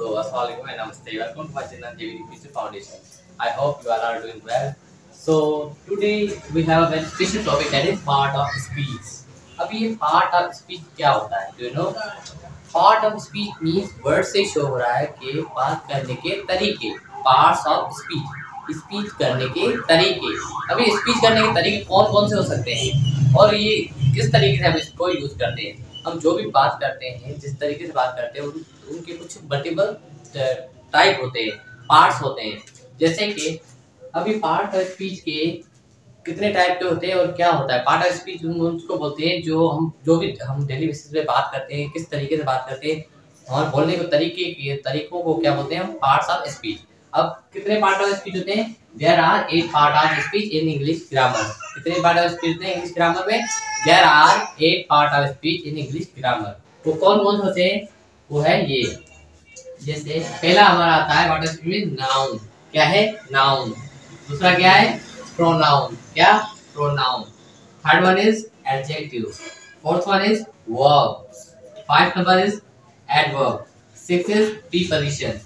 So, Assalamualaikum and Namaste. Welcome to my channel JVD Future Foundation. I hope you all are doing well. So, today we have a very special topic, that is part of speech. अब ये part of speech क्या होता है? Do you know? Part of speech means word से show हो रहा है कि बात करने के तरीके. Parts of speech. स्पीच करने के तरीके. अभी स्पीच करने के तरीके कौन कौन से हो सकते हैं और ये किस तरीके से हम इसको यूज करते हैं. हम जो भी बात करते हैं, जिस तरीके से बात करते हैं, उनके कुछ मल्टीपल टाइप होते हैं, पार्ट्स होते हैं. जैसे कि अभी पार्ट ऑफ स्पीच के कितने टाइप के होते हैं और क्या होता है. पार्ट ऑफ स्पीच उसको बोलते हैं जो भी हम डेली बेसिस पे बात करते हैं, किस तरीके से बात करते हैं, हमारे बोलने के तरीकों को क्या बोलते हैं हम, पार्ट्स ऑफ स्पीच. अब कितने पार्ट ऑफ स्पीच होते हैं? There are 8 part of speech in English grammar. कितने पार्ट ऑफ स्पीच होते हैं इंग्लिश ग्रामर में? There are 8 part of speech in English grammar. तो कौन कौन से होते हैं? वो है ये. जैसे पहला हमारा आता है पार्ट ऑफ स्पीच में नाउन. क्या है? नाउन. दूसरा क्या है? प्रोनाउन. क्या? Pronoun. Third one is adjective. Fourth one is verb. Five number is adverb. Six is preposition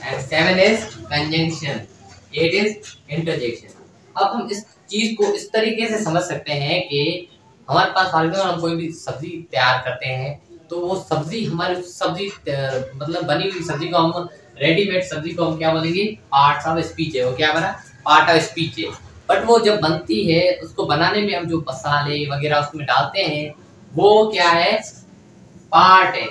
and 7 is conjunction, 8 is interjection. अब हम इस चीज को इस तरीके से समझ सकते हैं कि हमारे पास हम कोई भी सब्जी तैयार करते हैं तो वो सब्जी हमारी सब्जी मतलब बनी हुई सब्जी को हम रेडीमेड सब्जी को हम क्या बोलेंगे? पार्ट्स ऑफ स्पीच है. वो क्या बना? पार्ट ऑफ स्पीच है. बट वो जब बनती है उसको बनाने में हम जो मसाले वगैरह उसमें डालते हैं वो क्या है? पार्ट है.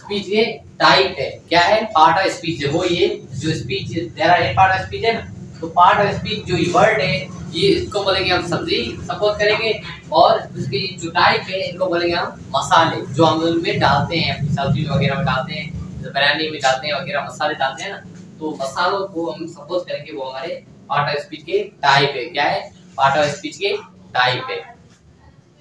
स्पीच के टाइप है. क्या है? पार्ट ऑफ स्पीच है. वो ये जो स्पीच तेरा ये पार्ट ऑफ स्पीच है ना, तो पार्ट ऑफ स्पीच जो वर्ड है ये इसको बोलेंगे हम सब्जी सपोज करेंगे, और उसकी जो टाइप है इनको बोलेंगे हम मसाले, जो हम उनमें डालते हैं अपनी सब्जी वगैरह में डालते हैं, बिरयानी में डालते हैं वगैरह मसाले डालते हैं ना, तो मसालों को हम सपोज करेंगे वो हमारे पार्ट ऑफ स्पीच के टाइप है. क्या है? पार्ट ऑफ स्पीच के टाइप है.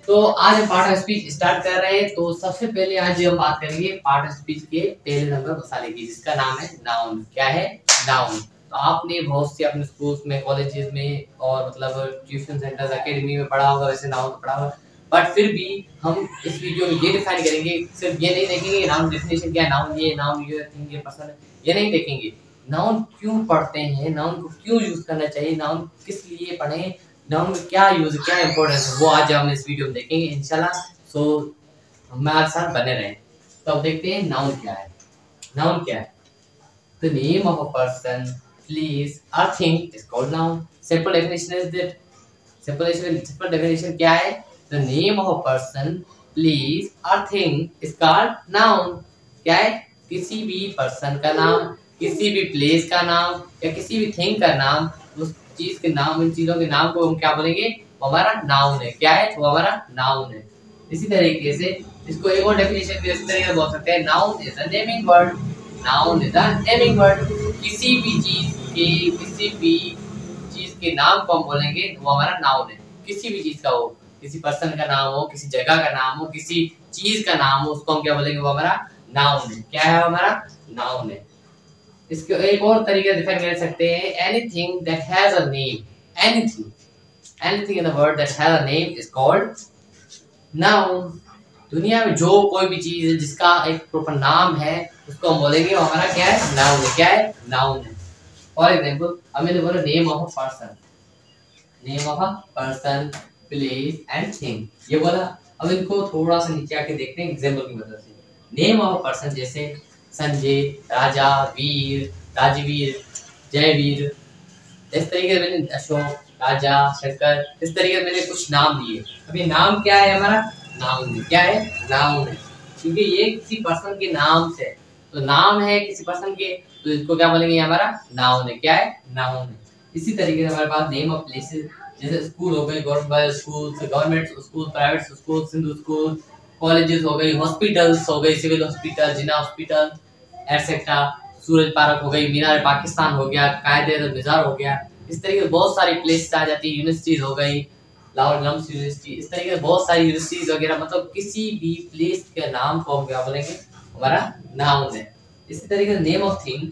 तो आज हम पार्ट ऑफ स्पीच स्टार्ट कर रहे हैं. तो सबसे पहले आज हम बात करेंगे पार्ट ऑफ स्पीच के पहले नंबर मसाले की, जिसका नाम है नाउन. क्या है? नाउन. तो आपने बहुत से अपने स्कूल्स में, कॉलेजेस में और मतलब ट्यूशन सेंटर्स, एकेडमी में पढ़ा होगा, वैसे नाउन पढ़ा होगा. बट फिर भी हम इस वीडियो में ये डिफाइन करेंगे, सिर्फ ये नहीं देखेंगे नाउन डेफिनेशन क्या है, नाउन ये थिंग, ये पर्सन, ये नहीं देखेंगे. नाउन क्यों पढ़ते हैं, नाउन को क्यों यूज करना चाहिए, नाउन किस लिए पढ़ें, नाउन में क्या यूज, क्या इंपॉर्टेंस है, वो आज हम इस वीडियो में देखेंगे इंशाल्लाह. सो हमारे साथ बने रहें. तो अब देखते हैं नाउन क्या है. नाउन क्या है? The name of a person, place और thing is called noun. Simple definition is that. Simple definition क्या है? The name of a person, place और थिंग इज कॉल्ड नाउन. क्या है? किसी भी पर्सन का नाम, किसी भी प्लेस का नाम या किसी भी थिंग का नाम, उस चीज के नाम, इन चीजों के नाम को हम क्या बोलेंगे? वो हमारा नाउन है. क्या है? वो हमारा नाउन है. इसी तरीके से इसको एक और डेफिनेशन भी इस तरीके से बोल सकते हैं. Noun is a naming word. Noun is a naming word. किसी भी चीज के नाम को हम बोलेंगे वो हमारा नाउन है. किसी भी चीज का हो, किसी पर्सन का नाम हो, किसी जगह का नाम हो, किसी चीज का नाम हो, उसको हम क्या बोलेंगे? वो हमारा नाउन है. क्या है? हमारा नाउन है. इसको एक और तरीके से डिफाइन कर सकते हैं. Anything that has a name. Anything in the word that has a name is called noun. दुनिया में जो कोई भी चीज है जिसका एक प्रॉपर नाम है उसको हम बोलेंगे वो हमारा क्या है? नाउन है. क्या है? नाउन है. फॉर एग्जांपल अब मैंने बोला name of a person. Name of a person, place and thing, ये बोला. अब इनको थोड़ा सा नीचे आके देखते हैं एग्जांपल की मदद से. नेम ऑफ अ पर्सन जैसे संजय, राजा, वीर, राजवीर, जयवीर, इस तरीके से मैंने अशोक, राजा, शंकर, इस तरीके से मैंने कुछ नाम दिए. अभी नाम क्या है? हमारा नाउन है. क्या है? नाउन है. क्योंकि ये किसी पर्सन के नाम से, तो नाम है किसी पर्सन के, तो इसको क्या बोलेंगे? हमारा नाउन है. क्या है? नाउन है. इसी तरीके से हमारे पास नेम ऑफ प्लेसेस जैसे स्कूल हो गई, government school, private school, Sindhu school, colleges हो गई, हॉस्पिटल्स हो गई, सिविल हॉस्पिटल, जिना हॉस्पिटल एटसेट्रा, सूरज पार्क हो गई, मीनार पाकिस्तान हो गया, कायदे मिजार हो गया. इस तरीके से बहुत सारी प्लेसेस आ जाती है. यूनिवर्सिटीज हो गई, लाहौर यूनिवर्सिटी, इस तरीके से बहुत सारी यूनिवर्सिटीज वगैरह, मतलब किसी भी प्लेस के नाम को हम क्या बोलेंगे? हमारा नाउन है. इसी तरीके से नेम ऑफ थिंग.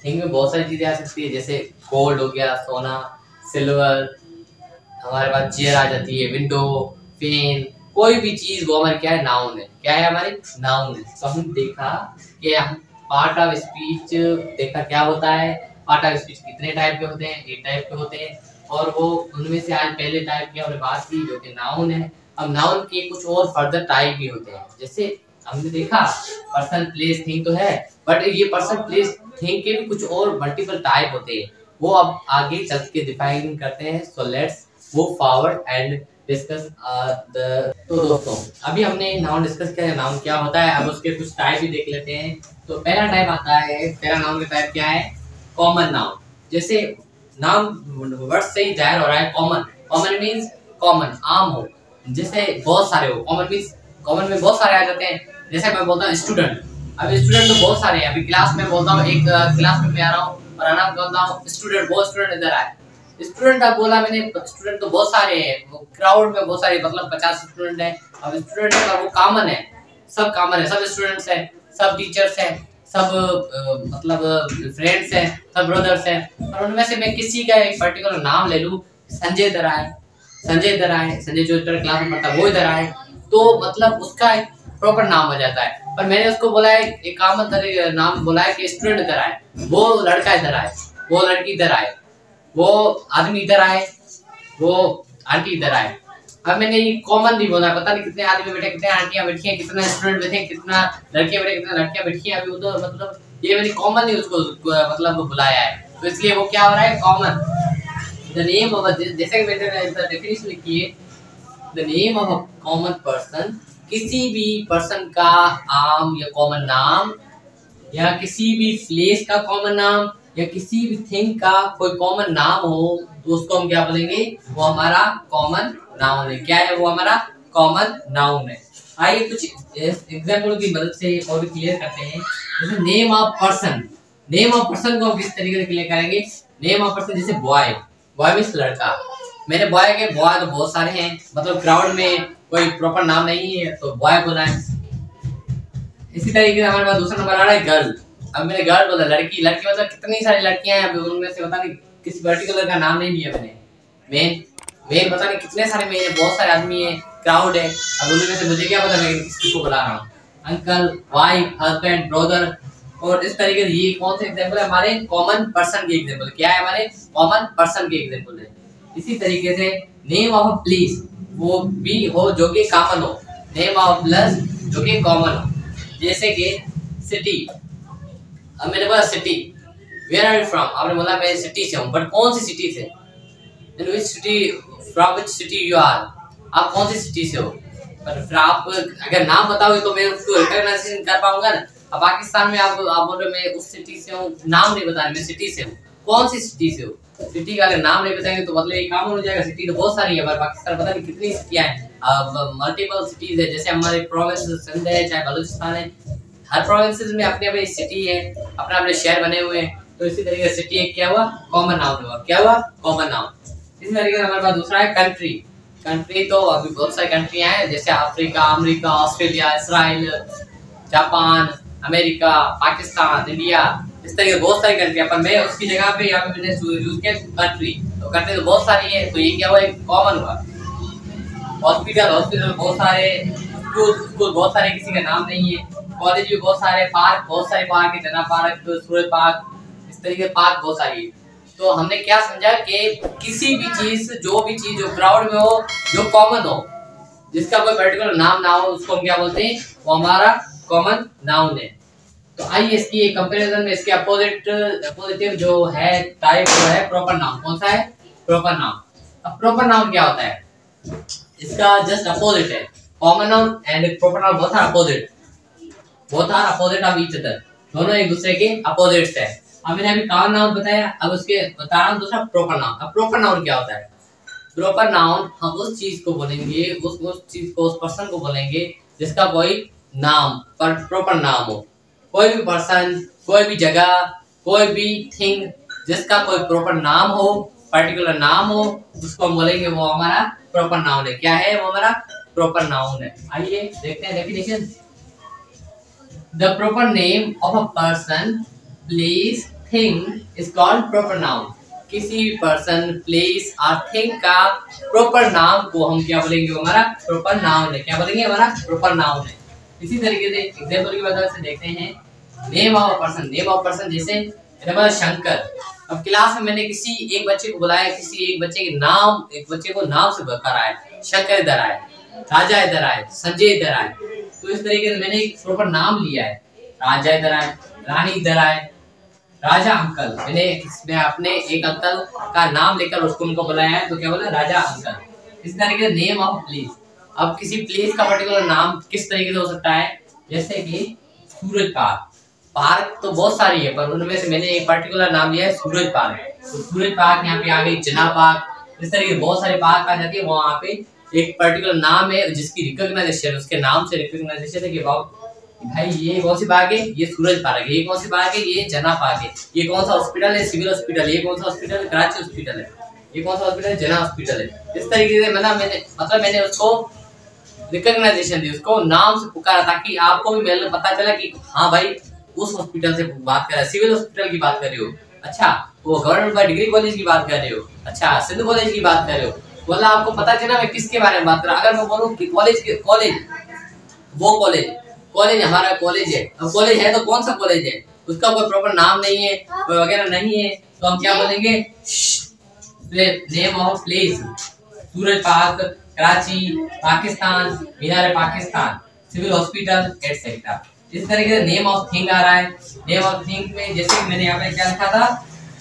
थिंग में बहुत सारी चीजें आ सकती है, जैसे गोल्ड हो गया, सोना, सिल्वर, हमारे पास चेयर आ जाती है, विंडो, पेन, कोई भी चीज वो हमारी क्या है? नाउन है. क्या है? हमारी नाउन है. तो हम देखा कि हम पार्ट ऑफ स्पीच देखा क्या होता है, पार्ट ऑफ स्पीच कितने टाइप के होते हैं, एक टाइप के होते हैं, और वो उनमें से आज पहले टाइप की हमने बात की जो कि नाउन है। अब नाउन के कुछ और फर्दर टाइप भी होते हैं, जैसे हमने देखा पर्सन प्लेस थिंग तो है, बट ये पर्सन प्लेस थिंग के भी कुछ और मल्टीपल टाइप होते हैं, वो अब आगे चल के डिफाइन करते हैं। So let's move forward and discuss तो दोस्तों अभी हमने नाउन डिस्कस किया, नाउन क्या होता है, अब उसके कुछ टाइप भी देख लेते हैं। तो पहला टाइप आता है, पहला नाउन का टाइप क्या है, कॉमन नाउन। जैसे नाम वर्ड से ही जाहिर हो रहा है, कॉमन, कॉमन मींस कॉमन, आम हो, जैसे बहुत सारे हो, कॉमन मींस कॉमन में बहुत सारे आ जाते हैं। जैसे मैं बोलता हूँ स्टूडेंट, अब स्टूडेंट तो बहुत सारे हैं, अभी क्लास में बोलता हूँ, एक क्लास में मैं आ रहा हूँ और आना बोलता हूँ स्टूडेंट, बहुत स्टूडेंट इधर आए, स्टूडेंट अब बोला मैंने, स्टूडेंट तो बहुत सारे हैं, वो क्राउड में बहुत सारे, मतलब 50 स्टूडेंट हैं। अब स्टूडेंट का वो कॉमन है, सब कॉमन है, सब स्टूडेंट्स हैं, सब टीचर्स हैं, सब मतलब फ्रेंड्स हैं, सब ब्रदर्स हैं, और उनमें से मैं किसी का एक पर्टिकुलर नाम ले लूं, संजय इधर आए, संजय इधर आए, संजय जो इधर क्लास में पढ़ता है वो इधर आए, तो मतलब उसका एक प्रॉपर नाम हो जाता है। पर मैंने उसको बोला है एक कॉमन तरह नाम बोला है कि स्टूडेंट इधर आए, वो लड़का इधर आए, वो लड़की इधर आए, वो आदमी इधर आए, वो आंटी इधर आए। अब मैंने ये कॉमन नहीं बोला, पता नहीं कितने आदमी बैठे, कितने आंटियां बैठी हैं, कितना स्टूडेंट बैठे, कितना लड़के बैठे, कितना लड़कियां बैठी हैं, अभी वो तो मतलब ये मैंने कॉमन नहीं उसको मतलब बुलाया है, तो इसलिए वो क्या हो रहा है, कॉमन। द नेम ऑफ, जैसे कि मैंने डेफिनेशन लिखी है, the name of a common person, किसी भी पर्सन का आम या कॉमन नाम, या किसी भी प्लेस का कॉमन नाम, या किसी भी थिंग का कोई कॉमन नाम हो, तो उसको हम क्या बोलेंगे, वो हमारा कॉमन नाउन है। क्या है वो, हमारा कॉमन नाउन है। आइए कुछ एग्जांपल की मदद से और भी क्लियर करते हैं। जैसे name of person, name of person को हम किस तरीके से क्लियर करेंगे, नेम ऑफ पर्सन जैसे बॉय, बॉय मींस लड़का, मेरे बॉय के बॉय तो बहुत सारे हैं, मतलब क्राउड में कोई प्रॉपर नाम नहीं है तो बॉय बोला है। इसी तरीके से हमारे पास दूसरा नंबर आ रहा है गर्ल, अब मैंने गर्ल बोला, लड़की, लड़की मतलब कितनी सारी लड़कियां हैं, अभी उनमें से पता नहीं किसी पर्टिकुलर का नाम नहीं लिया मैंने। मेन, मेन पता नहीं कितने सारे मेन है, बहुत सारे आदमी है, क्राउड है, अब उनमें से मुझे क्या पता मैं किसको बुला रहा हूँ, अंकल, वाइफ, हस्बैंड, ब्रदर, और इस तरीके से ये कौन से एग्जांपल है, हमारे कॉमन पर्सन के एग्जांपल, क्या है, हमारे कॉमन पर्सन के एग्जांपल है। इसी तरीके से नेम ऑफ अ प्लेस, वो भी हो जो कि कॉमन हो, नेम ऑफ प्लेस जो कि कॉमन हो, जैसे कि सिटी, अब मैंने बोला city, where are you from, आपने बोला मैं सिटी से हूँ, बट कौन सी सिटी से, in which city, from which city you are, आप कौन सी सिटी से हो, पर फिर आप अगर नाम बताओगे तो मैं उसको रिकॉग्नाइजेशन कर पाऊंगा ना। अब पाकिस्तान में आप बोल रहे मैं उस सिटी से हूँ, नाम नहीं बता रहे, मैं सिटी से हूँ, कौन सी सिटी से हो, सिटी का अगर नाम नहीं बताएंगे तो मतलब ये काम हो जाएगा। सिटी तो बहुत सारी है, पर पाकिस्तान पता नहीं कितनी सिटियां हैं, मल्टीपल सिटीज है, जैसे हमारे प्रोविंस सिंध है, चाहे बलूचिस्तान है, हर प्रोविंसेस में अपने अपने सिटी है, अपने अपने शहर बने हुए हैं, तो इसी तरीके से सिटी एक क्या हुआ, कॉमन नाउन हुआ, क्या हुआ, कॉमन नाउन। इसी तरीके से हमारे पास दूसरा है कंट्री, कंट्री तो अभी बहुत सारी कंट्रियां हैं, जैसे Africa, America, Australia, Israel, Japan, America, Pakistan, India, इस तरीके बहुत सारी कंट्रियां, पर मैं उसकी जगह पे यहाँ पे मैंने यूज किया कंट्री, तो कंट्री तो बहुत सारी है, तो ये क्या हुआ, एक कॉमन हुआ। हॉस्पिटल, हॉस्पिटल बहुत सारे, स्कूल, स्कूल बहुत सारे, किसी का नाम नहीं है, कॉलेज भी बहुत सारे, पार्क बहुत सारे, पार्क है, जना पार्क, सूरज पार्क, इस तरीके पार्क बहुत सारी है। तो हमने क्या समझा कि किसी भी चीज, जो भी चीज जो क्राउड में हो, जो कॉमन हो, जिसका कोई पर्टिकुलर नाम ना हो, उसको हम क्या बोलते हैं, वो हमारा कॉमन नाउन है। तो आइए इसकी एक कंपैरिजन में इसके अपोजिटिव जो है टाइप जो है प्रॉपर नाउन, कौन सा है, प्रॉपर नाउन। अब प्रॉपर नाउन क्या होता है, इसका जस्ट अपोजिट है, common noun and proper noun both are opposite, both are opposite of each other, दोनों एक दूसरे के अपोजिट्स है। अब मैंने अभी कॉमन नाउन बताया, अब उसके बता रहा हूं दूसरा प्रॉपर नाउन। अब प्रॉपर नाउन क्या होता है, प्रॉपर नाउन हम उस चीज को बोलेंगे, उस चीज को, उस पर्सन को बोलेंगे जिसका कोई नाम, पर प्रॉपर नाम हो, कोई भी पर्सन, कोई भी जगह, कोई भी थिंग जिसका कोई प्रॉपर नाम हो, पर्टिकुलर नाम हो, उसको हम बोलेंगे वो हमारा प्रॉपर नाउन है। क्या है, वो हमारा प्रॉपर नाउन है। आइए देखते हैं definition. The proper name of a person, place, thing is called proper noun. किसी भी पर्सन, प्लेस और थिंग का प्रॉपर नाम को हम क्या बोलेंगे, हमारा प्रॉपर नाउन है। क्या बोलेंगे, हमारा प्रॉपर नाउन है। इसी तरीके से एग्जांपल की मदद से देखते हैं। Name of person, name of person जैसे मतलब शंकर। अब क्लास में मैंने किसी एक बच्चे को बुलाया, किसी एक बच्चे के नाम, एक बच्चे को नाम से कराया, शंकर इधर आए, राजा इधर आए, संजय इधर आए। तो इस तरीके से मैंने एक प्रॉपर नाम लिया है। राजा इधर आए, रानी इधर आए, राजा अंकल, मैं अपने एक अंकल का नाम लेकर उसको उनको बुलाया है, तो क्या बोला, राजा अंकल। इस तरीके से नेम ऑफ प्लेस। अब किसी प्लेस का पर्टिकुलर नाम किस तरीके से हो सकता है, जैसे कि सूरज पार्क। पार्क तो बहुत सारी है, पर उनमें से मैंने एक पर्टिकुलर नाम लिया है सूरज पार्क। तो सूरज पार्क यहाँ पे आ गई, जना पार्क, इस तरीके से बहुत सारे पार्क आ जाती है। वहाँ पे एक पर्टिकुलर नाम है जिसकी रिकॉग्नाइजेशन, उसके नाम से रिकॉग्नाइजेशन है कि भाई ये कौन सी पार्क है, ये सूरज पार्क है। ये कौन सी पार्क है, ये जना पार्क है। ये कौन सा हॉस्पिटल है, सिविल हॉस्पिटल। ये कौन सा हॉस्पिटल है, कराची हॉस्पिटल है। ये कौन सा हॉस्पिटल है, जना हॉस्पिटल है। इस तरीके से मैंने उसको रिकॉग्नाइजेशन दी, उसको नाम से पुकारा, ताकि आपको भी पता चला कि हाँ भाई उस हॉस्पिटल से बात कर रहे हो, सिविल हॉस्पिटल की बात कर रहे हो, अच्छा वो गवर्नमेंट डिग्री कॉलेज की बात कर रहे हो, अच्छा सिंधु कॉलेज की बात कर रहे हो। बोला आपको पता चला मैं किसके बारे में बात कर रहा हूँ। अगर मैं बोलूँ कि कॉलेज वो कॉलेज हमारा कॉलेज है। अब कॉलेज है तो कौन सा कॉलेज है, उसका कोई प्रॉपर नाम नहीं है, कोई वगैरह नहीं है, तो हम क्या बोलेंगे, name of place, Suraj park, Karachi, Pakistan, Minar Pakistan, civil hospital etcetera. इस तरीके से नेम ऑफ थिंग आ रहा है। नेम ऑफ थिंग में जैसे मैंने यहाँ पे क्या लिखा था,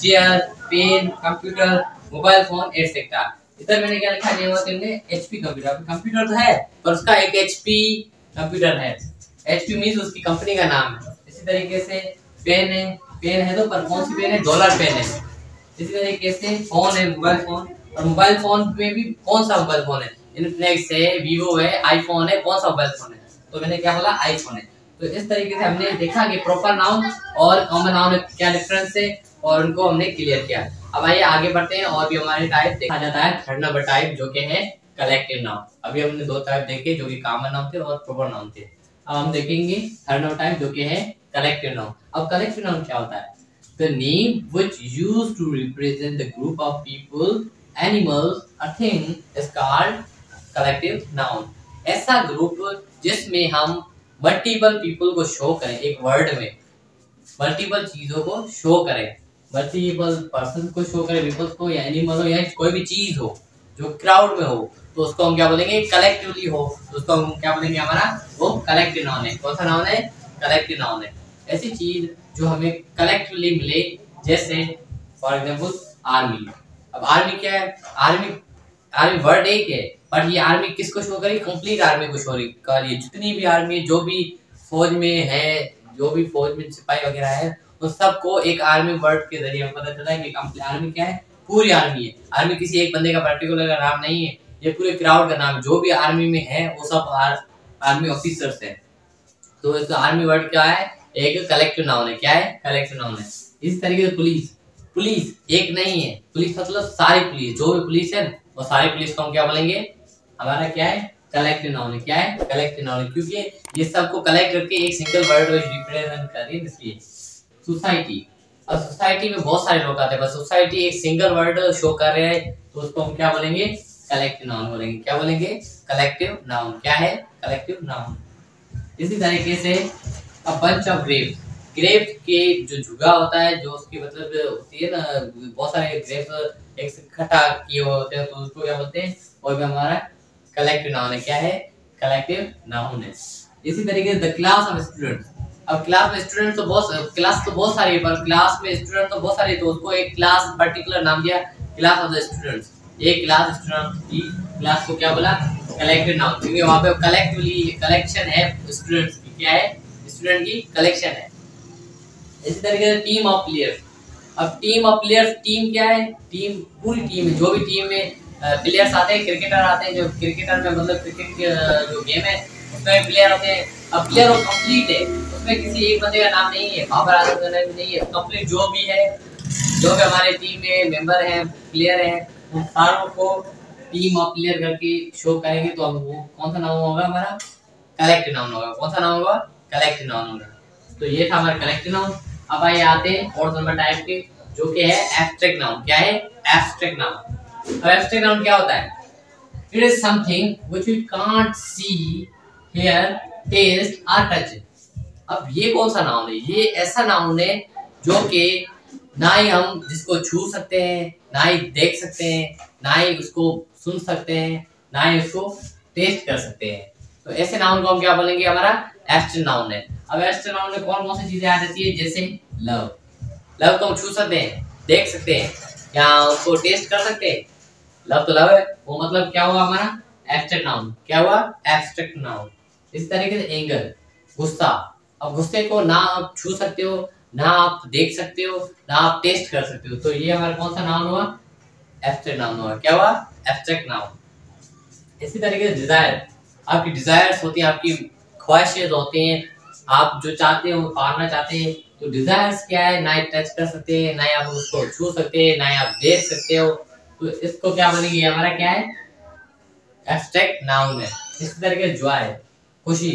chair, pen, computer, mobile phone etcetera. इधर मैंने क्या लिखा, नेम ऑफ थिंग में एचपी कंप्यूटर। कंप्यूटर तो है पर उसका एक एचपी कंप्यूटर है, एचपी मींस उसकी कंपनी का नाम है। इसी तरीके से पेन है तो पर कौन सी पेन है, डॉलर पेन है। इसी तरीके से फोन है, मोबाइल फोन, और मोबाइल फोन में भी कौन सा मोबाइल फोन है, इन्फिनिक्स है, वीवो है, आईफोन है, कौन सा मोबाइल फोन है, तो मैंने क्या बोला, आईफोन है। तो इस तरीके से हमने देखा कि प्रॉपर नाउन और कॉमन नाउन में क्या डिफरेंस है, और उनको हमने क्लियर किया। अब आइए आगे बढ़ते हैं, और भी हमारे टाइप देखा जाता है। थर्ड नंबर टाइप जो कि है कलेक्टिव नाउन। अभी हमने दो टाइप देखे जो कि कॉमन नाउन थे और प्रॉपर नाउन थे। अब हम देखेंगे थर्ड नंबर टाइप जो कि है कलेक्टिव नाउन। अब कलेक्टिव नाउन क्या होता है, the name which used to represent the group of people, animals, a thing is called collective noun। ऐसा ग्रुप जिसमें हम मल्टीपल पीपल को शो करें, एक वर्ड में मल्टीपल चीजों को शो करें, मल्टीपल पर्सन को शो करें, पीपल को या एनिमल हो या कोई भी चीज हो जो क्राउड में हो, तो उसको हम क्या बोलेंगे, कलेक्टिवली हो, तो उसको हम क्या बोलेंगे, हमारा वो कलेक्टिव नाउन है। कौन सा नाउन है, कलेक्टिव नाउन है। ऐसी चीज जो हमें कलेक्टिवली मिले, जैसे फॉर एग्जांपल आर्मी। अब आर्मी क्या है, आर्मी वर्ड एक है, पर ये आर्मी किसको शो करी, कंप्लीट आर्मी को शो करी। जितनी भी आर्मी, जो भी फौज में है, जो भी फौज में सिपाही वगैरह है, उन सबको एक आर्मी वर्ड के जरिए पता चला है कि आर्मी क्या है, पूरी आर्मी है। आर्मी किसी एक बंदे का पर्टिकुलर का नाम नहीं है, ये पूरे क्राउड का नाम है। जो भी आर्मी में है वो सब आर्मी ऑफिसर्स है। तो इस आर्मी वर्ड क्या है, एक कलेक्टिव नाउन है। क्या है, कलेक्टिव नाउन है। इस तरीके से पुलिस एक नहीं है, पुलिस मतलब सारी पुलिस, जो भी पुलिस है वो सारी पुलिस को हम क्या बोलेंगे, हमारा क्या है, कलेक्टिव नाउन है। क्या है, कलेक्टिव नाउन है, क्योंकि ये सबको कलेक्ट करके एक सिंगल वर्ड को रिप्रेजेंट कर रही है। इसलिए सोसाइटी, अब सोसाइटी में बहुत सारे लोग आते हैं, बस सोसाइटी एक सिंगल वर्ड शो कर रहे हैं, तो उसको हम क्या बोलेंगे, कलेक्टिव नाउन बोलेंगे। क्या बोलेंगे, कलेक्टिव नाउन। क्या है, कलेक्टिव नाउन। इसी तरीके से अ बंच ऑफ ग्रेप्स के जो झुगा होता है, जो उसकी मतलब होती है ना, बहुत सारे ग्रेप्स एक इकट्ठा किए हुए होते हैं, तो उसको क्या बोलते हैं, वो भी हमारा कलेक्टिव नाउन है। क्या है, कलेक्टिव नाउन है। इसी तरीके से द क्लास ऑफ स्टूडेंट्स। अब क्लास में स्टूडेंट तो बहुत सारी है, पर क्लास में स्टूडेंट तो बहुत सारे, तो उसको एक क्लास पर्टिकुलर नाम दिया, क्लास ऑफ द स्टूडेंट्स। एक क्लास स्टूडेंट की क्लास को क्या बोला, कलेक्टिव नाउन, क्योंकि वहां पे कलेक्टिवली कलेक्शन है स्टूडेंट्स की। क्या है, स्टूडेंट की कलेक्शन है। इसी तरीके से टीम ऑफ प्लेयर्स। अब टीम ऑफ प्लेयर्स, टीम क्या है, टीम पूरी टीम है। जो भी टीम में प्लेयर्स आते हैं, क्रिकेटर आते हैं, जो क्रिकेटर में मतलब क्रिकेट जो गेम है उसमें प्लेयर होते हैं। अब प्लेयर वो कंप्लीट है, उसमें किसी एक बंदे का नाम नहीं है, बाबर आजम का नाम नहीं है, कंप्लीट जो भी है, जो भी हमारे टीम में मेंबर हैं, प्लेयर हैं, उन सारों को टीम ऑफ प्लेयर करके शो करेंगे, तो अब वो कौन सा नाम होगा, हमारा कलेक्टिव नाउन होगा। कौन सा नाम होगा, कलेक्टिव नाउन होगा। तो ये था हमारा कलेक्टिव नाउन। अब आइए आते हैं फोर्थ नंबर टाइप के, जो कि है एब्स्ट्रैक्ट नाउन। क्या है, एब्स्ट्रैक्ट नाउन। अब एब्स्ट्रैक्ट नाउन क्या होता है, it is something which we can't see, hear, taste और टच। अब ये कौन सा नाउन है? ये ऐसा नाउन है जो कि ना ही हम जिसको छू सकते हैं, ना ही देख सकते हैं, ना ही उसको सुन सकते हैं, ना ही उसको टेस्ट कर सकते हैं। तो ऐसे नाउन को हम क्या बोलेंगे? हमारा एब्स्ट्रैक्ट नाउन है। अब एब्स्ट्रैक्ट नाउन में कौन कौन सी चीजें आ जाती है? जैसे लव। लव को हम छू सकते हैं, देख सकते हैं, या उसको टेस्ट कर सकते हैं। लव तो लव है, वो मतलब क्या हुआ हमारा? Abstract noun. क्या हुआ? Abstract noun. इस तरीके से एंगर, गुस्सा। अब गुस्से को ना आप छू सकते हो, ना आप देख सकते हो, ना आप टेस्ट कर सकते हो, तो ये हमारा कौन सा नाउन हुआ? एब्स्ट्रैक्ट नाउन हुआ। क्या हुआ? Abstract noun. इसी तरीके से डिजायर, आपकी डिजायर्स होती हैं, आपकी ख्वाहिशें होती हैं, आप जो चाहते हो पाना चाहते हैं। तो डिजायर्स क्या है? ना ही टच कर सकते हैं, ना ही आप उसको छू सकते हैं, ना ही आप देख सकते हो। तो इसको क्या बोलेंगे? हमारा क्या है? एब्स्ट्रैक्ट नाउन है। इसी तरीके से जॉय, खुशी,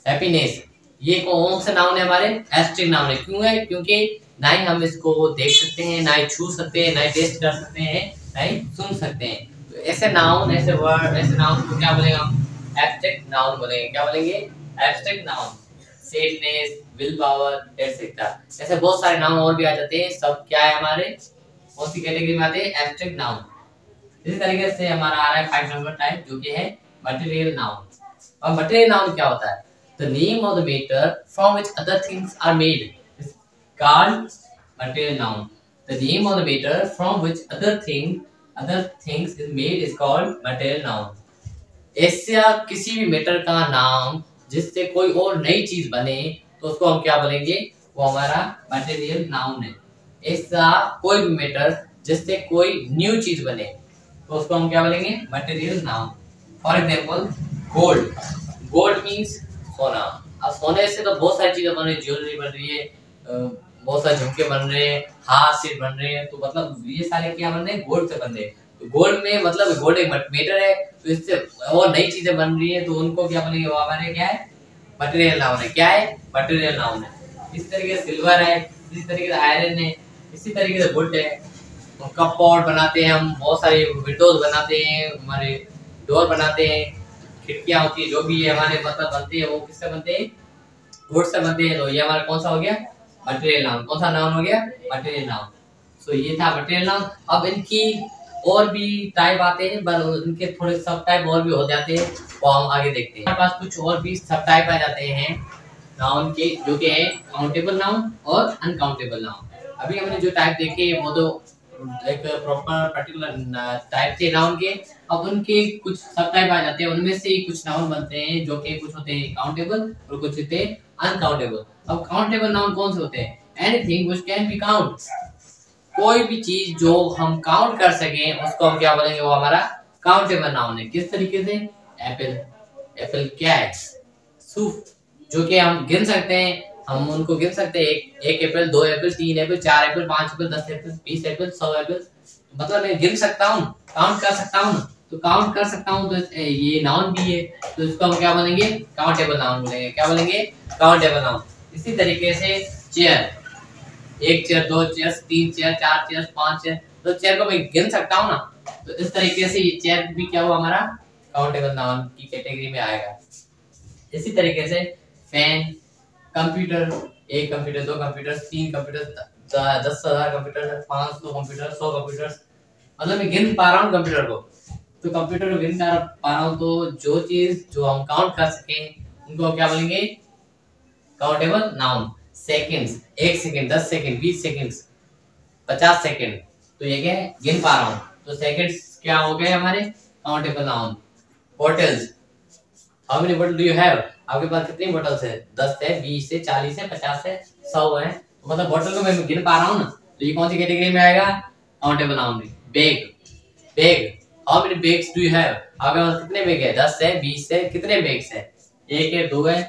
हैप्पीनेस, ये कौन सा नाउन है? हमारे एब्स्ट्रैक्ट नाउन है। क्यों है? क्योंकि ना ही हम इसको देख सकते हैं, ना ही छू सकते हैं, ना ही टेस्ट कर सकते हैं, ना ही सुन सकते हैं। तो ऐसे नाउन, ऐसे वर्ड, ऐसे नाउन को क्या बोलेंगे हम? एब्स्ट्रैक्ट नाउन बोलेंगे। क्या बोलेंगे? Abstract noun. Sadness, will power, etcetera, ऐसे बहुत सारे नाउन और भी आ जाते हैं। सब क्या है? हमारे कौन सी कैटेगरी में आते हैं? Abstract noun. इसी तरीके से हमारा आ रहा है 5 नंबर टाइप, जो कि है मटेरियल नाउन। और मटेरियल नाउन क्या होता है? The name of the matter from which other things are made is called material noun. The name of the matter from which other things is made is called material noun. ऐसा किसी भी matter का नाम जिससे कोई और नई चीज बने तो उसको हम क्या बोलेंगे? वो हमारा मटेरियल नाउन है। ऐसा कोई भी मैटर जिससे कोई न्यू चीज बने तो उसको हम क्या बोलेंगे? Material noun. For example gold. Gold means सोना। अब सोने से तो बहुत सारी चीजें बन रही है, ज्वेलरी बन रही है, बहुत सारे झुमके बन रहे हैं, हाथ से बन रहे हैं। तो मतलब ये सारे क्या बन रहे हैं? गोल्ड से बन रहे हैं। तो गोल्ड में मतलब गोल्ड एक मेटर है, तो इससे और नई चीजें बन रही है, तो उनको क्या बोलेंगे? वो हमारे क्या है? मटेरियल नाउन है। क्या है? मटेरियल नाउन है। इस तरीके से सिल्वर है, इसी तरीके से आयरन है, इसी तरीके से वुड है। तो कप पॉट बनाते हैं हम, बहुत सारे विंडोज बनाते हैं, हमारे डोर बनाते हैं, खिड़कियां होती है, जो भी है हमारे मतलब बनते हैं, वो किससे बनते हैं? वुड से बनते हैं। तो ये हमारा कौन सा हो गया? Material noun. कौन सा नाउन हो गया? Material noun. सो ये था मटेरियल नाउन। अब इनकी और भी टाइप आते हैं, पर इनके थोड़े सब टाइप और भी हो जाते हैं, वो हम आगे देखते हैं। हमारे पास कुछ और भी सब टाइप आ जाते हैं नाउन के, जो कि है काउंटेबल नाउन और अनकाउंटेबल नाउन। अभी हमने जो टाइप देखे वो तो एक प्रॉपर पर्टिकुलर टाइप थे नाउन के। अब उनके कुछ सब टाइप आ जाते हैं, उनमें से कुछ नाउन बनते हैं जो कि कुछ होते हैं काउंटेबल और कुछ होते हैं अनकाउंटेबल। अब काउंटेबल नाउन कौन से होते हैं? Anything which can be count. कोई भी चीज जो हम काउंट कर सकें उसको हम क्या बोलेंगे? वो हमारा काउंटेबल नाउन है। किस तरीके से? एप्पल। एप्पल क्या है? सूप, जो कि हम गिन सकते हैं, हम उनको गिन सकते हैं। एक Apple, 2 Apple, 3 Apple, 4 Apple, 5 Apple, 10 Apple, 20 Apple, 100 Apple. मतलब मैं गिन सकता हूँ, काउंट कर सकता हूँ। तो काउंट कर सकता हूँ तो ये नाउन भी है, तो इसको हम क्या बोलेंगे? काउंटेबल नाउन बोलेंगे। क्या बोलेंगे? Countable noun. इसी तरीके से chair, 1 chair, 2 chair, 3 chair, 4 chair, 5 chair, तो चेयर को मैं गिन सकता हूँ ना। तो इस तरीके से ये चेयर भी क्या हुआ? हमारा काउंटेबल नाउन की कैटेगरी में आएगा। इसी तरीके से fan, computer, 1 computer, 2 computer, 3 computer, 10,000 computer, 500 computer, 100 computer, मतलब मैं गिन पा रहा हूँ कंप्यूटर को। तो कंप्यूटर को गिन कर पा रहा हूँ, तो जो चीज जो हम काउंट कर सकें उनको क्या बोलेंगे? Countable noun. Seconds, 1 second, 10 second, 20 second, 50 second, तो ये क्या है? गिन पा रहा हूँ, तो सेकंड्स क्या हो गए हमारे? Countable noun. Bottles, how many बोतल डू यू हैव? आपके पास कितनी बोतल्स है? 10 है, 20 है, 40 है, 50 है, 100 है। तो मतलब बोतल को मैं गिन पा रहा हूँ ना, तो ये कौन सी कैटेगरी में आएगा? काउंटेबल नाउन में। Bag, bag, how many bags do you have? आपके पास कितने बैग है? 10 है, 20 है, कितने बैग्स है? 1 है, 2 है।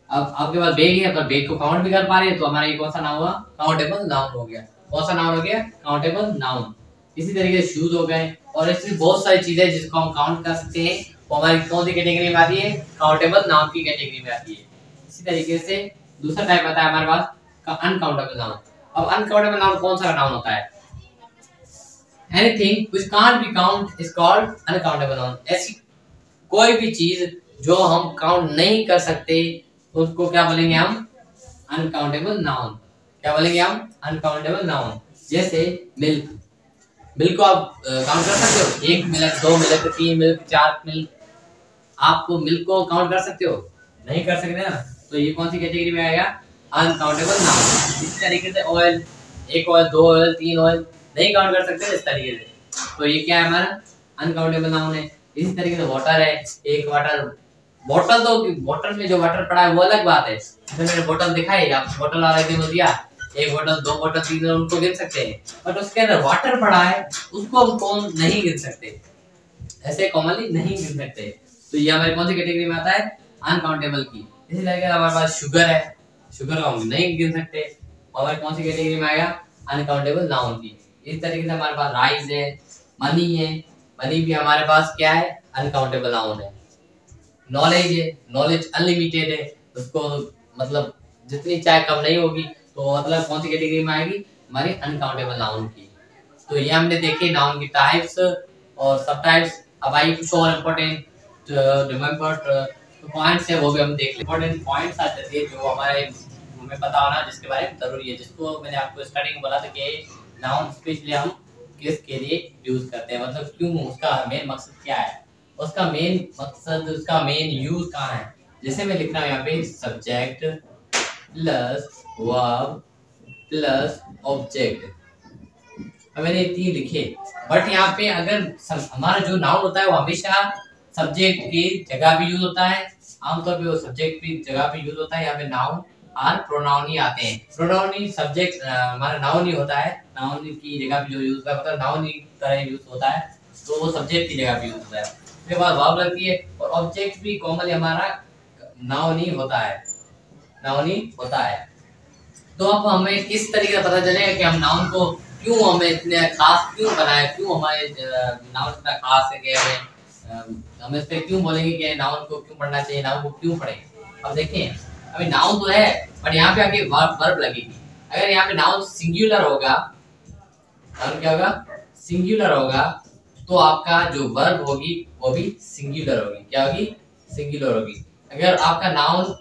अब आपके पास बैग है, पर बैग को काउंट भी कर पा रहे हैं, तो हमारा ये कौन सा नाउन हुआ? काउंटेबल नाउन हो गया। कौन सा नाउन हो गया? Countable noun. इसी तरीके से शूज हो गए, और ऐसी बहुत सारी चीजें जिसको हम काउंट कर सकते हैं, वो हमारी कौन सी कैटेगरी में आती है? काउंटेबल नाउन की कैटेगरी में आती है। इसी तरीके से दूसरा टाइप आता है हमारे पास का अनकाउंटेबल नाउन। अब अनकाउंटेबल नाउन कौन सा नाउन होता है? Anything which can't be count is called uncountable noun. ऐसी कोई भी चीज जो हम काउंट नहीं कर सकते उसको क्या बोलेंगे हम? Uncountable noun. क्या बोलेंगे हम? Uncountable noun. जैसे मिल्क, मिल्क को आप काउंट कर सकते हो? 1 मिल्क, 2 मिल्क, 3 मिल्क, 4 मिल्क। आपको मिल्क को काउंट कर सकते हो? नहीं कर सकते ना। तो ये कौन सी कैटेगरी में आएगा? Uncountable noun. इस तरीके से ऑयल, 1 ऑयल, 2 ऑयल, 3 ऑयल नहीं काउंट कर सकते इस तरीके से, तो ये क्या है? हमारा अनकाउंटेबल नाउन है। इसी तरीके से वाटर है, एक वाटर बोतल, तो बोतल में जो वाटर पड़ा है वो अलग बात है। जैसे मैंने बोतल दिखाई, आप बोतल वाला एकदम दिया, 1 बोतल, 2 बोतल, 3 बोतल, उनको गिन सकते हैं, बट उसके अंदर वाटर पड़ा है उसको हम नहीं गिन सकते, ऐसे कॉमनली नहीं गिन सकते। तो ये हमारे कौन सी कैटेगरी में आता है? अनकाउंटेबल की। इसी तरीके से हमारे पास शुगर है, शुगर को हम नहीं गिन सकते, और कौन सी कैटेगरी में आएगा? अनकाउंटेबल नाउन की। इस तरीके से हमारे पास राइस है, मनी है, मनी भी हमारे पास क्या है? अनकाउंटेबल नाउन है। नॉलेज है, नॉलेज अनलिमिटेड है, उसको मतलब जितनी चाहे कम नहीं होगी, तो मतलब कौन सी कैटेगरी में आएगी? हमारी अनकाउंटेबल नाउन की। तो ये हमने देखे नाउन की टाइप्स और सब टाइप्स। अब आइए कुछ और इम्पोर्टेंट रिमेंबर पॉइंट्स है वो भी हम देख लें। इम्पोर्टेंट पॉइंट्स आ जाते हैं जो हमारे हमें पता होना, जिसके बारे में जरूरी है, जिसको मैंने आपको स्टार्टिंग में बोला था कि नाउन स्पेशली हम किसके लिए यूज करते हैं, मतलब क्यों, उसका मेन मकसद क्या है, उसका मेन मकसद, उसका मेन यूज कहाँ है। जैसे मैं लिख रहा हूँ यहाँ पे subject plus verb plus object, मैंने 3 लिखे, बट यहाँ पे अगर हमारा जो नाउन होता है वो हमेशा सब्जेक्ट की जगह भी यूज होता है, आमतौर पे वो सब्जेक्ट की जगह पे यूज होता है। यहाँ पे नाउन और प्रोनाउन ही आते हैं। प्रोनाउन ही सब्जेक्ट हमारा नाउन ही होता है, नाउन की जगह पे जो यूज होता है मतलब नाउन ही तरह यूज होता है, तो वो सब्जेक्ट की जगह पे यूज होता है। उसके बाद वर्ब लगती है, और ऑब्जेक्ट भी कॉमनली हमारा नाउन ही होता है, नाउन ही होता है। तो अब हमें किस तरीके से पता चलेगा कि हम नाउन को क्यों हमें इतने खास क्यों बनाए, क्यों हमारे नाउन इतना खास है कि हम इस पे क्यों बोलेंगे कि नाउन को क्यों पढ़ना चाहिए, नाउन को क्यों पढ़ें। अब देखिए, अभी नाउन तो है बट यहाँ पे आके वर्ब लगेगी। अगर यहाँ पे नाउन सिंगुलर होगा, नाउन क्या होगा? सिंगुलर होगा, तो आपका जो वर्ब होगी वो भी सिंगुलर होगी। क्या होगी? सिंगुलर होगी। अगर आपका नाउन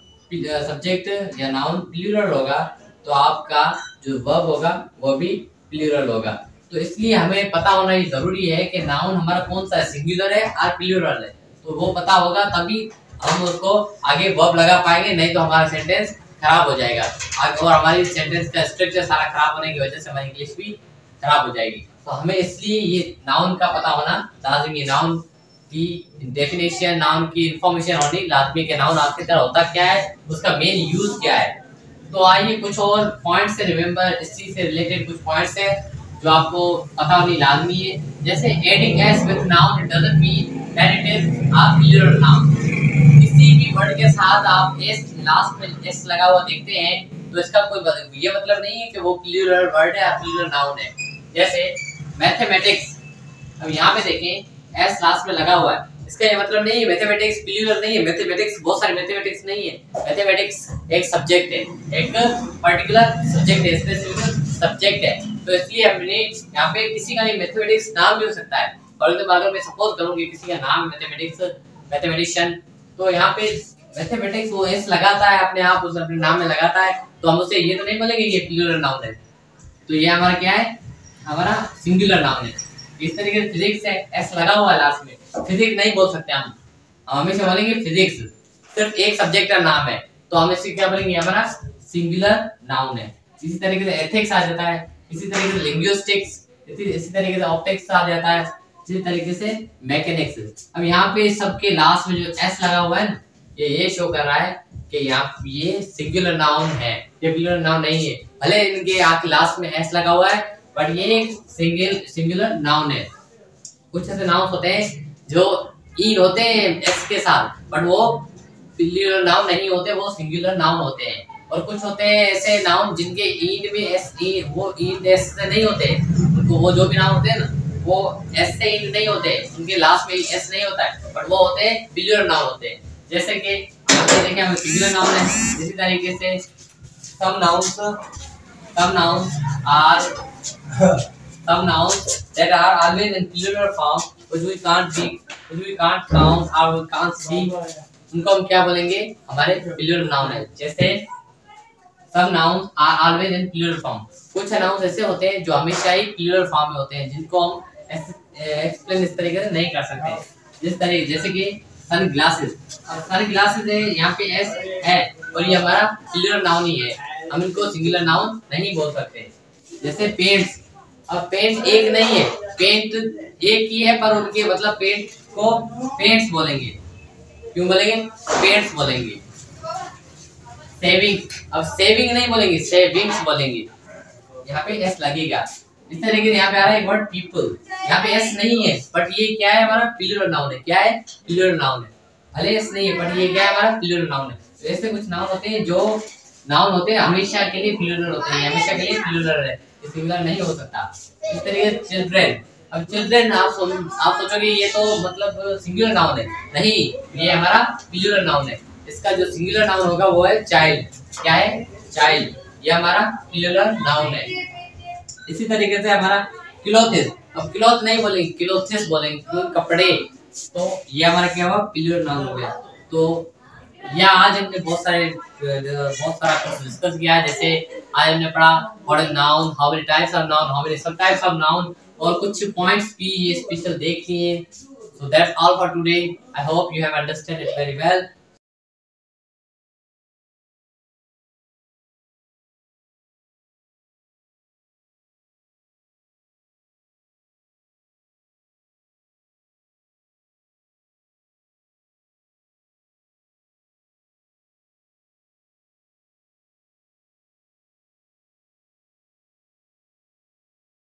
सब्जेक्ट या नाउन प्लूरल होगा, तो आपका जो वर्ब होगा वो भी प्लूरल होगा। तो इसलिए हमें पता होना ये जरूरी है कि नाउन हमारा कौन सा है, सिंगुलर है और प्लूरल है। तो वो पता होगा तभी हम उसको आगे वर्ब लगा पाएंगे, नहीं तो हमारा सेंटेंस खराब हो जाएगा, और हमारी सेंटेंस का स्ट्रक्चर सारा खराब होने की वजह से हमारी इंग्लिश भी खराब हो जाएगी। तो हमें इसलिए ये नाउन का पता होना लाजमी, नाउन की डेफिनेशन, नाउन की इंफॉर्मेशन होनी लाजमी के नाउन आपकी तरह होता क्या है, उसका मेन यूज क्या है। तो आइए कुछ और पॉइंट्स से रिमेंबर, इस चीज से रिलेटेड कुछ पॉइंट्स है जो आपको पता होनी लाजमी है। जैसे adding S with noun it doesn't mean that it is a plural noun. किसी भी वर्ड के साथ आप एस लास्ट में एस लगा हुआ देखते हैं तो इसका कोई ये मतलब नहीं है कि वो प्लूरल वर्ड है या प्लूरल नाउन है। जैसे मैथमेटिक्स, अब यहाँ पे देखें एस लास्ट में लगा हुआ है, इसका ये मतलब नहीं है मैथमेटिक्स प्लूरल नहीं है। मैथमेटिक्स बहुत सारे मैथमेटिक्स नहीं है, मैथमेटिक्स एक सब्जेक्ट है, एक पर्टिकुलर सब्जेक्ट है, स्पेसिफिक सब्जेक्ट है। तो इसलिए हमने यहाँ पे किसी का नहीं मैथमेटिक्स नाम भी हो सकता है, और अगर मैं सपोज करूँ कि किसी का नाम मैथमेटिक्स, मैथमेटिशियन, तो यहाँ पे मैथमेटिक्स वो एस लगाता है अपने आप, उस अपने नाम में लगाता है, तो हम उसे ये तो नहीं बोलेंगे ये प्लूरल नाउन है। तो ये हमारा क्या है? हमारा सिंगुलर नाउन है। इस तरीके से फिजिक्स है, एस लगा हुआ है लास्ट में, फिजिक्स नहीं बोल सकते हम हमेशा बोलेंगे फिजिक्स, सिर्फ एक सब्जेक्ट का नाम है, तो हम इससे क्या बोलेंगे? हमारा सिंगुलर नाउन है। इसी तरीके से एथिक्स आ जाता है, इसी तरीके से लिंग्विस्टिक्स, इसी तरीके से ऑप्टिक्स आ जाता है, इसी तरीके से मैकेनिक्स। अब यहाँ पे सबके लास्ट में जो एस लगा हुआ है ये शो कर रहा है कि यहाँ ये सिंगुलर नाउन है, ये प्लूरल नाउन नहीं है। भले इनके आके लास्ट में एस लगा हुआ है बट ये एक सिंगुलर नाउन है। कुछ ऐसे नाउन होते हैं जो ईन होते हैं एस के साथ, बट वो प्लूरल नाउन नहीं होते, वो सिंगुलर नाउन होते हैं। और कुछ होते हैं ऐसे नाउन जिनके ईन में एस, वो ईन एस से नहीं होते, उनको वो जो भी नाउन होते हैं ना वो एस से ईन नहीं होते, उनके लास्ट में एस नहीं होता है, बट वो होते हैं प्लूरल नाउन होते हैं। जैसे कि देखिए हमें सिंगुलर नाउन है, इसी तरीके से some nouns that are always in plural form which we can't count or we can't see, उनको हम क्या बोलेंगे? हमारे प्लूरल नाउन है। जैसे Some nouns are always in plural form. कुछ nouns ऐसे होते हैं जो हमेशा ही plural form में होते हैं, जिनको हम एक्सप्लेन इस तरीके से नहीं कर सकते। जिस तरीके जैसे कि सन ग्लासेस, अब सन ग्लासेस है, यहाँ पे एस है और ये हमारा प्लूरल नाउन ही है, हम इनको सिंगुलर नाउन नहीं बोल सकते। जैसे पेंट्स, अब पेंट एक नहीं है, पेंट एक ही है पर उनके मतलब पेंट को पेंट्स बोलेंगे। क्यों बोलेंगे? पेंट्स बोलेंगे। सेविंग, अब सेविंग नहीं बोलेंगे, सेविंग्स बोलेंगे, यहाँ पे एस लगेगा। इस तरीके से यहाँ पे आ रहा है वर्ड पीपल, यहाँ पे एस नहीं है बट ये क्या है, हमारा प्लूरल नाउन है। क्या है? प्लूरल नाउन है। भले एस नहीं है बट ये क्या है, हमारा प्लूरल नाउन है। तो ऐसे कुछ नाउन होते हैं जो नाउन होते हैं हमेशा के लिए प्लूरल होते हैं, हमेशा के लिए प्लूरल है, सिंगुलर नहीं हो सकता। इस तरीके से चिल्ड्रेन, अब चिल्ड्रेन आप सोचोगे ये तो मतलब सिंगुलर नाउन है, नहीं, ये हमारा प्लूरल नाउन है। इसका जो सिंगुलर नाउन होगा वो है चाइल्ड। क्या है? चाइल्ड, ये हमारा प्लूरल नाउन है। इसी तरीके से हमारा क्लॉथेस, अब क्लॉथ नहीं बोलेंगे, क्लॉथेस बोलेंगे, कपड़े, तो ये हमारा क्या हुआ? प्लूरल नाउन हो गया। तो या आज हमने बहुत सारा कुछ डिस्कस किया, जैसे आज हमने पढ़ा what is noun, how many types of noun, how many सब टाइप्स ऑफ नाउन, और कुछ पॉइंट्स भी ये स्पेशल देख लिए। So that's all for today. I hope you have understand it very well.